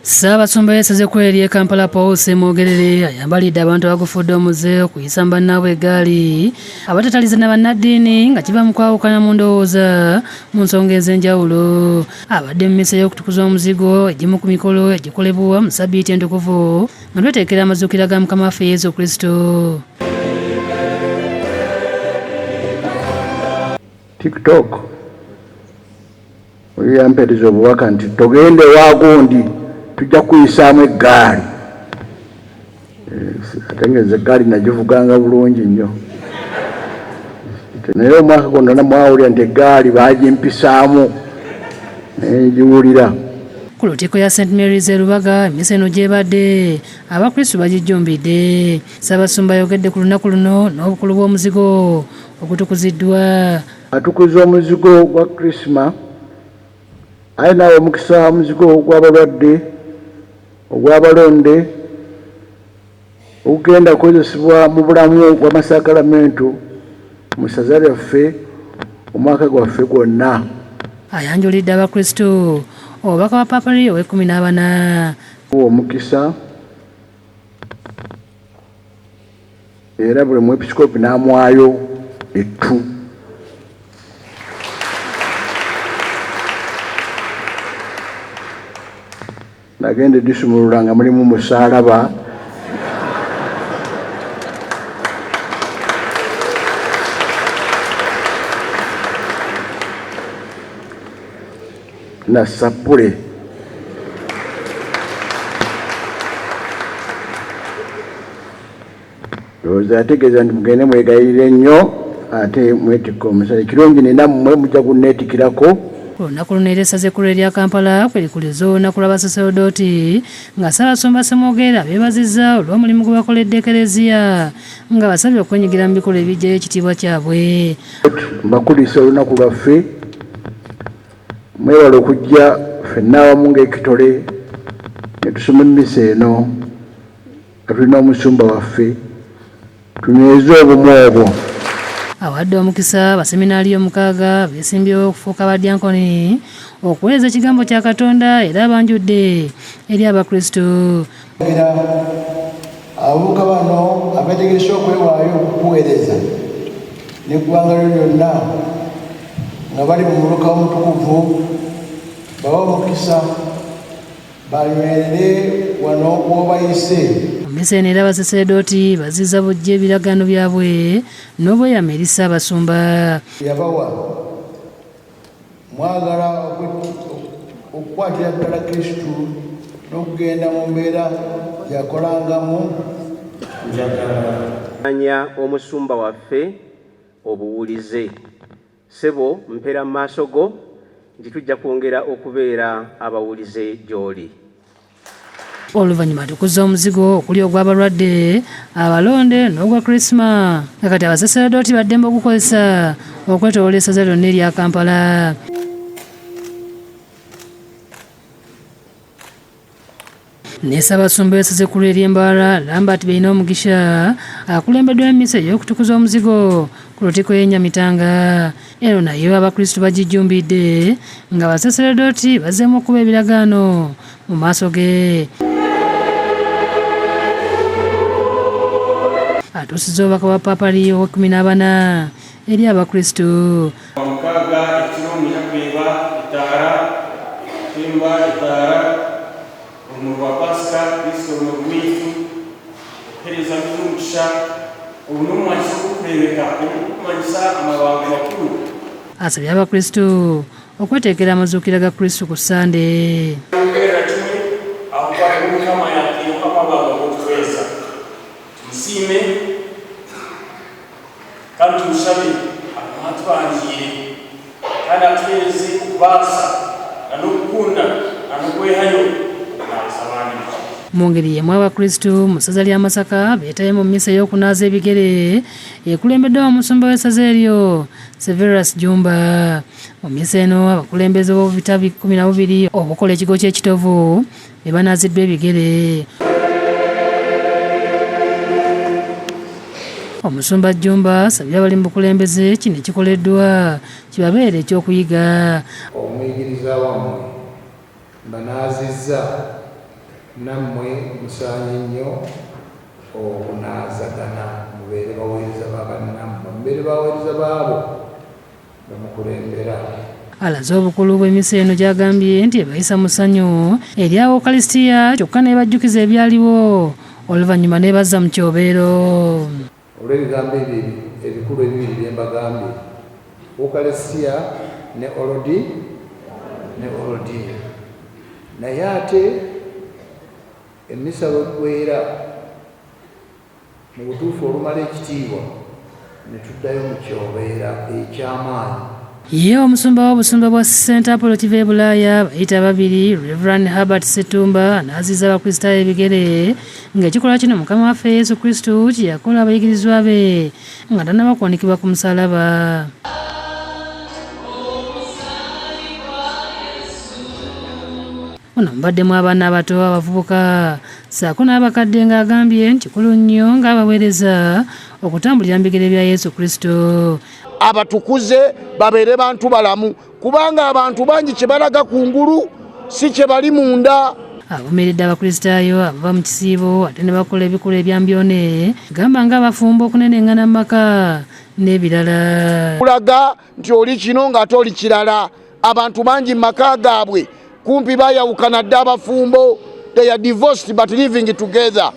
Ssaabasumba yasaze kweri Kampala Pawusi Mwogerere ayambalidde abantu abagufudde omuze okuyisa bannaabwe eggaali abatataliza na bannaddiini nga kiva mu kwawukana mu ndowooza mu nsonga ez'enjawulo. Abadde mu mmisa y'okutukuza omuzigo egimu ku mikolo egikolebwa mu ssabbiiti entukuvu nga tweteekera amazuukira ga Mukama waffe Yesu Kristo. TikTok oyo yampeereza obubaka nti togende waagundi tujja kuyisaamu eggaali. Ate ng'enze eggaali nagivuganga bulungi nnyo, naye omwaka gwonna mwawulira nti eggaali baagimpisaamu naye ngiwulira. Ku lutikko ya St. Mary's e Lubaga emmisa eno gy'ebadde abakristu bagijjumbidde. Ssaabasumba ayogedde ku lunaku luno n'obukulu bw'omuzigo ogutukuziddwa. Atukuza omuzigo gwa Krisima, aye naawe omukisa omuzigo ogw'abalwadde ogw'abalonde ogugenda kukozesebwa mu bulamu bw'amasaakalamentu mu ssaza lyaffe omwaka gwaffe gwonna. Ayanjulidde abakristu obubaka bwa Paapa Leo ow'e14 omukisa era buli mwepisikoopi n'amwayo ettu. Nagende disumulula nga mulimu musaalaba na sapule. Ndowooza ategeeza nti mugende mwegayirire nnyo ate mwetikka omusana. Ekirungi ninammwe mujja kunneetikirako. Ku lunaku luno era essaza ekkulu erya Kampala kwelikuliza olunaku lw'abasaserodoti nga Ssaabasumba Ssemwogerere abeebazizza olw'omulimu gwe bakoledde Ekereziya nga basabye okwenyigira mu bikolwa ebijjayo ekitiibwa kyabwe. Mbakuliisa olunaku lwaffe, mwewale okujja ffenna awamu ng'ekitole ne tusoma emmisa eno nga tulina omusumba waffe tunyweze obumu obwo. Awadde omukisa baseminaaliyo 6 beesimbyewo okufuuka badyankoni okuweereza ekigambo kya Katonda era abanjudde eri abakristu. Abavubuka bano abeetegeresa okwewaayo okukuweereza n'eggwanga lyo lyonna nga bali mu muluka omutukuvu bawa omukisa banywerere wano w'obayise. Mmisa eno era abasaserodooti bazizza bujja ebiragaano byabwe n'obweyamo eri Ssaabasumba. Yabawa mwagala okukwatira ddala Kristu n'okugenda mu mbeera gyakolangamu. Anya omusumba waffe obuwulize. Ssebo mpera mu maaso go nti tujja kwongera okubeera abawulize gy'oli. Oluvannyuma tukuza omuzigo okuli ogw'abalwadde, abalonde n'ogwa Krisima nga kati abasaserodooti baddembe ogukozesa okwetooloola essaza lyonna erya Kampala. Ne Ssaabasumba w'essaza ekkulu ery'Embaala Lambert Beina Omugisha akulembeddwa emmisa ey'okutukuza omuzigo ku lutikko y'e Nyamitanga. Eno nayo abakristu bagijjumbidde nga abasaserodooti bazzeemu okuba ebiragaano mu maaso ge. Atuusizza obubaka bwa Paapa Leo ow'e14 eri abakristu. Omukaaga ekirungi kyakweba etaara twimba etaara omulwa gwa Pasika Kristo omugwiitu ohereza n'omugisha obu n'omwanyisa okukurebeka okumanyisa amabanga makulu. Asabye abakristu okweteekera amazuukira ga Kristu ku Sande. Ogerera kimwe akukwata Mukama yakiina amabanga g'okutuweesa tumusiime kandi tumusabe atwanjire kandi atuweereze okubaasa n'okukunda n'okwehayo n'abasabaani. Mu ngeri y'emu abakristu mu ssaza lya Masaka beetabe mu mmisa ey'okunaaza ebigere ekulembeddwa omusumba w'essaza eryo Severus Jumba. Mu mmisa eno abakulembeze b'obubita 12 obukola ekigo ky'ekitovu be banaaziddwa ebigere. Omusumba Jumba asabye abali mu bukulembeze kino ekikoleddwa kibabeere ekyokuyiga. Omuyigiriza wammwe mbanaazizza nammwe musaanye nnyo okunaazagana mubeere baweereza babannammwe mubeere baweereza baabo bemukulembera. Alaze obukulu bw'emisa eno gy'agambye nti ebayisa mu ssanyu eri Awokalisitiya kyokka n'ebajjukiza ebyaliwo oluvannyuma n'ebazza mu kyobeero. Olw'ebigambo ebyo ebikulu ebibiri bye mbagambye, Awokalisitiya ne olodi. Naye ate emmisa bw'eggweera mu butuufu olumala ekitiibwa ne tuddayo mu kyobeera eky'amaanyi. Ye omusumba w'obusumba bwa St. Apollo TV e Bulaaya bayita babiri Reverend Herbert Setumba n'aziza abakristaayo ebigere ng'ekikolwa kino Mukama waffe Yesu Kristo kye yakola abayigirizwa be nga tannabakuwanikibwa ku musalaba. Muno mubaddemu abaana abato abavubuka ssaako n'abakadde ng'agambye nti kikulu nnyo ng'abaweereza okutambulira mu bigere bya Yesu Kristo. Abatukuze babeere bantu balamu kubanga abantu bangi kye balaga kungulu si kye bali munda. Avumiridde abakristaayo abava mu kisiibo ate ne bakola ebikulu ebyambyone gamba ng'abafumbo okunenengana mu maka n'ebirala. Kulaga nti oli kino ng'ate oli kirala. Abantu bangi mu maka gaabwe kumpi bayawukana dda abafumbo. They are divorced but living together.